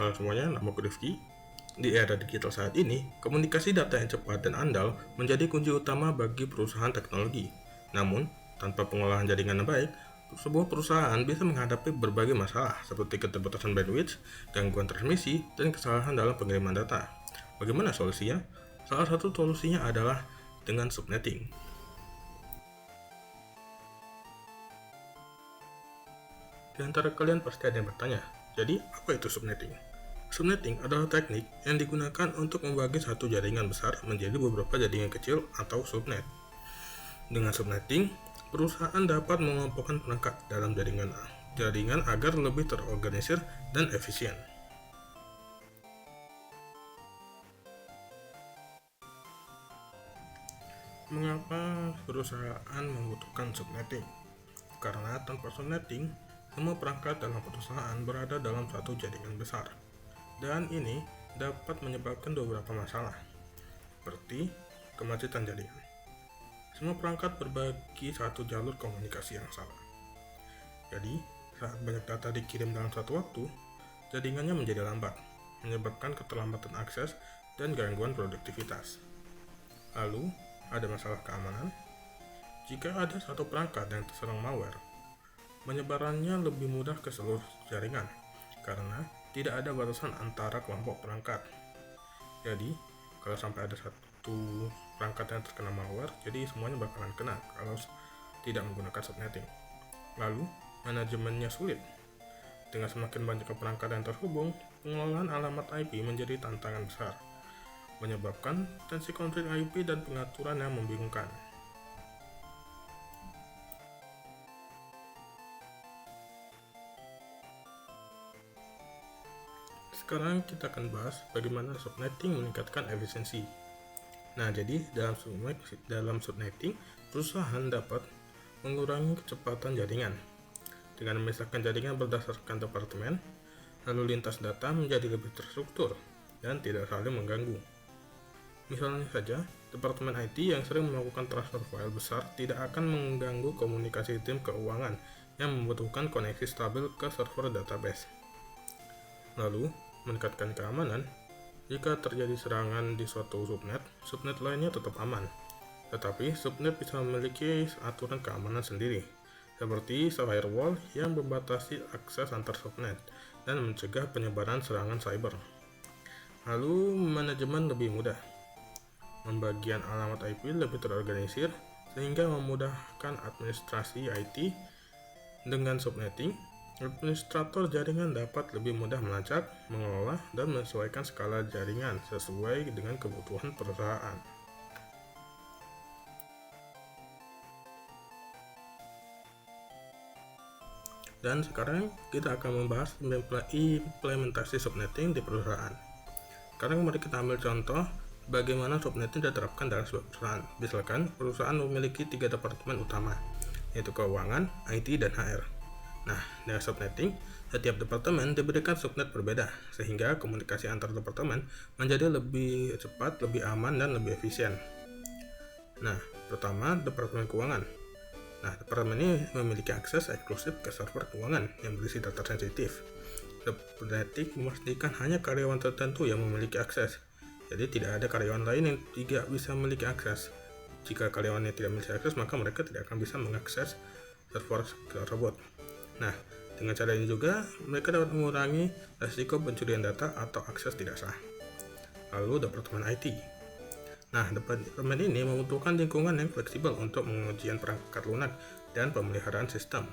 Halo semuanya, namaku Rifki. Di era digital saat ini, komunikasi data yang cepat dan andal menjadi kunci utama bagi perusahaan teknologi. Namun, tanpa pengolahan jaringan yang baik, sebuah perusahaan bisa menghadapi berbagai masalah seperti keterbatasan bandwidth, gangguan transmisi, dan kesalahan dalam pengiriman data. Bagaimana solusinya? Salah satu solusinya adalah dengan subnetting. Di antara kalian pasti ada yang bertanya, jadi apa itu subnetting? Subnetting adalah teknik yang digunakan untuk membagi satu jaringan besar menjadi beberapa jaringan kecil atau subnet. Dengan subnetting, perusahaan dapat mengelompokkan perangkat dalam jaringan agar lebih terorganisir dan efisien. Mengapa perusahaan membutuhkan subnetting? Karena tanpa subnetting, semua perangkat dalam perusahaan berada dalam satu jaringan besar. Dan ini dapat menyebabkan beberapa masalah, seperti kemacetan jaringan. Semua perangkat berbagi satu jalur komunikasi yang sama. Jadi, saat banyak data dikirim dalam satu waktu, jaringannya menjadi lambat, menyebabkan keterlambatan akses dan gangguan produktivitas. Lalu, ada masalah keamanan. Jika ada satu perangkat yang terserang malware, penyebarannya lebih mudah ke seluruh jaringan, karena tidak ada batasan antara kelompok perangkat. Jadi, kalau sampai ada satu perangkat yang terkena malware, jadi semuanya bakalan kena kalau tidak menggunakan subnetting. Lalu, manajemennya sulit. Dengan semakin banyak perangkat yang terhubung, pengelolaan alamat IP menjadi tantangan besar, menyebabkan tensi konflik IP dan pengaturan yang membingungkan. Sekarang kita akan bahas bagaimana subnetting meningkatkan efisiensi. Nah, jadi dalam subnetting, perusahaan dapat mengurangi kecepatan jaringan dengan memisahkan jaringan berdasarkan departemen, lalu lintas data menjadi lebih terstruktur dan tidak saling mengganggu. Misalnya saja, departemen IT yang sering melakukan transfer file besar tidak akan mengganggu komunikasi tim keuangan yang membutuhkan koneksi stabil ke server database. Lalu, meningkatkan keamanan. Jika terjadi serangan di suatu subnet lainnya tetap aman. Tetapi subnet bisa memiliki aturan keamanan sendiri, seperti firewall yang membatasi akses antar subnet dan mencegah penyebaran serangan cyber. Lalu, manajemen lebih mudah. Pembagian alamat IP lebih terorganisir sehingga memudahkan administrasi IT. Dengan subnetting, administrator jaringan dapat lebih mudah melacak, mengelola, dan menyesuaikan skala jaringan sesuai dengan kebutuhan perusahaan. Dan sekarang kita akan membahas implementasi subnetting di perusahaan. Sekarang mari kita ambil contoh bagaimana subnetting diterapkan dalam sebuah perusahaan. Misalkan perusahaan memiliki 3 departemen utama, yaitu keuangan, IT, dan HR. Nah, dengan subnetting, setiap departemen diberikan subnet berbeda, sehingga komunikasi antar departemen menjadi lebih cepat, lebih aman, dan lebih efisien. Nah, pertama, departemen keuangan. Nah, departemen ini memiliki akses eksklusif ke server keuangan yang berisi data sensitif. Subnetting memastikan hanya karyawan tertentu yang memiliki akses, jadi tidak ada karyawan lain yang tidak bisa memiliki akses. Jika karyawannya tidak memiliki akses, maka mereka tidak akan bisa mengakses server tersebut. Nah, dengan cara ini juga mereka dapat mengurangi risiko pencurian data atau akses tidak sah. Lalu, departemen IT. Nah, departemen ini membutuhkan lingkungan yang fleksibel untuk pengujian perangkat lunak dan pemeliharaan sistem.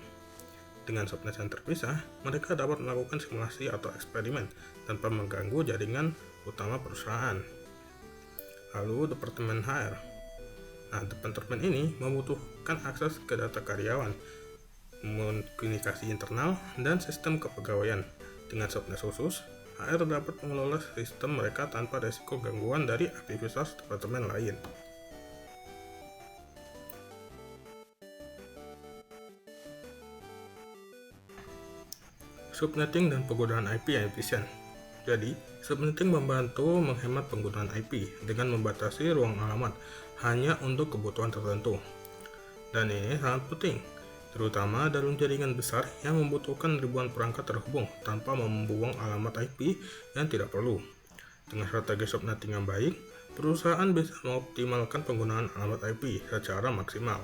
Dengan subnet yang terpisah, mereka dapat melakukan simulasi atau eksperimen tanpa mengganggu jaringan utama perusahaan. Lalu, departemen HR. Nah, departemen ini membutuhkan akses ke data karyawan, komunikasi internal, dan sistem kepegawaian. Dengan subnet khusus, HR dapat mengelola sistem mereka tanpa risiko gangguan dari aktivitas departemen lain. Subnetting dan penggunaan IP yang efisien. Jadi, subnetting membantu menghemat penggunaan IP dengan membatasi ruang alamat hanya untuk kebutuhan tertentu. Dan ini sangat penting. terutama dalam jaringan besar yang membutuhkan ribuan perangkat terhubung tanpa membuang alamat IP yang tidak perlu. Dengan strategi subnetting yang baik, perusahaan bisa mengoptimalkan penggunaan alamat IP secara maksimal.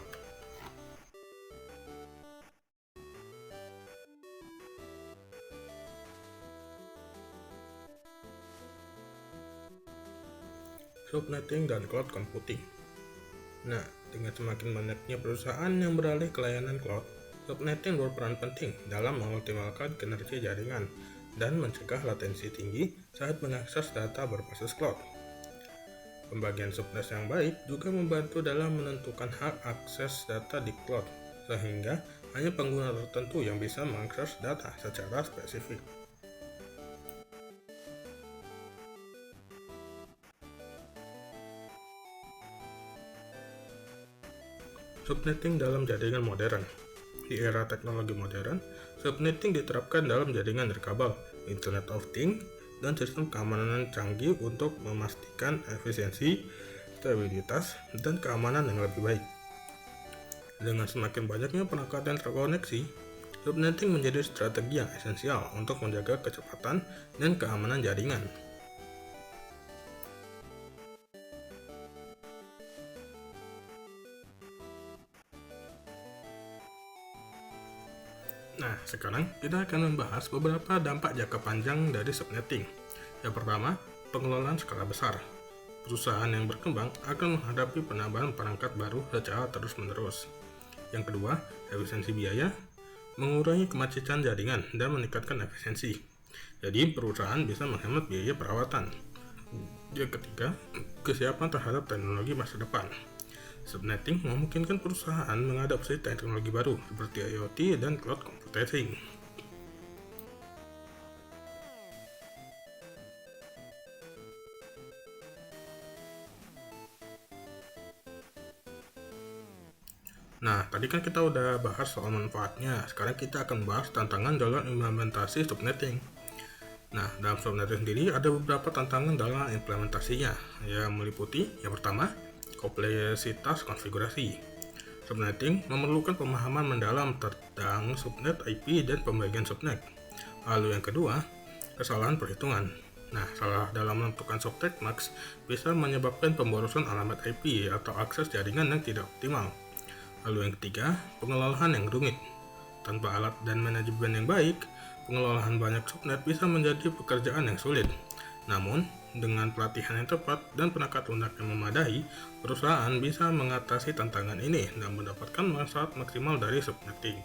Subnetting dan cloud computing. Nah, dengan semakin banyaknya perusahaan yang beralih ke layanan cloud, subnetting berperan penting dalam mengoptimalkan kinerja jaringan dan mencegah latensi tinggi saat mengakses data berbasis cloud. Pembagian subnet yang baik juga membantu dalam menentukan hak akses data di cloud, sehingga hanya pengguna tertentu yang bisa mengakses data secara spesifik. Subnetting dalam jaringan modern. Di era teknologi modern, subnetting diterapkan dalam jaringan nirkabel, Internet of Things, dan sistem keamanan canggih untuk memastikan efisiensi, stabilitas, dan keamanan yang lebih baik. Dengan semakin banyaknya perangkat yang terkoneksi, subnetting menjadi strategi yang esensial untuk menjaga kecepatan dan keamanan jaringan. Nah, sekarang kita akan membahas beberapa dampak jangka panjang dari subnetting. Yang pertama, pengelolaan skala besar. Perusahaan yang berkembang akan menghadapi penambahan perangkat baru secara terus-menerus. Yang kedua, efisiensi biaya, mengurangi kemacetan jaringan dan meningkatkan efisiensi. Jadi, perusahaan bisa menghemat biaya perawatan. Yang ketiga, kesiapan terhadap teknologi masa depan. Subnetting memungkinkan perusahaan mengadopsi teknologi baru seperti IoT dan cloud computing. Nah, tadi kan kita udah bahas soal manfaatnya. Sekarang kita akan bahas tantangan dalam implementasi subnetting. Nah, dalam subnetting sendiri ada beberapa tantangan dalam implementasinya, yang meliputi yang pertama, kompleksitas konfigurasi. Subnetting memerlukan pemahaman mendalam tentang subnet IP dan pembagian subnet. Lalu yang kedua, kesalahan perhitungan. Nah, salah dalam menentukan subnet max bisa menyebabkan pemborosan alamat IP atau akses jaringan yang tidak optimal. Lalu yang ketiga, pengelolaan yang rumit. Tanpa alat dan manajemen yang baik, pengelolaan banyak subnet bisa menjadi pekerjaan yang sulit. Namun, dengan pelatihan yang tepat dan perangkat lunak yang memadai, perusahaan bisa mengatasi tantangan ini dan mendapatkan manfaat maksimal dari subnetting.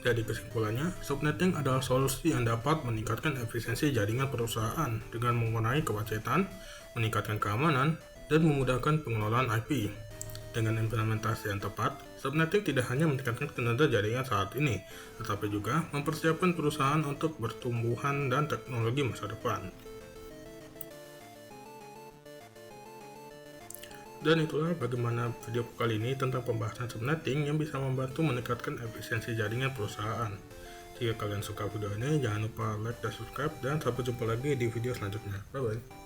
Jadi kesimpulannya, subnetting adalah solusi yang dapat meningkatkan efisiensi jaringan perusahaan dengan mengurangi kemacetan, meningkatkan keamanan, dan memudahkan pengelolaan IP. Dengan implementasi yang tepat, subnetting tidak hanya meningkatkan kinerja jaringan saat ini, tetapi juga mempersiapkan perusahaan untuk pertumbuhan dan teknologi masa depan. Dan itulah bagaimana video kali ini tentang pembahasan subnetting yang bisa membantu meningkatkan efisiensi jaringan perusahaan. Jika kalian suka video ini, jangan lupa like dan subscribe, dan sampai jumpa lagi di video selanjutnya. Bye bye.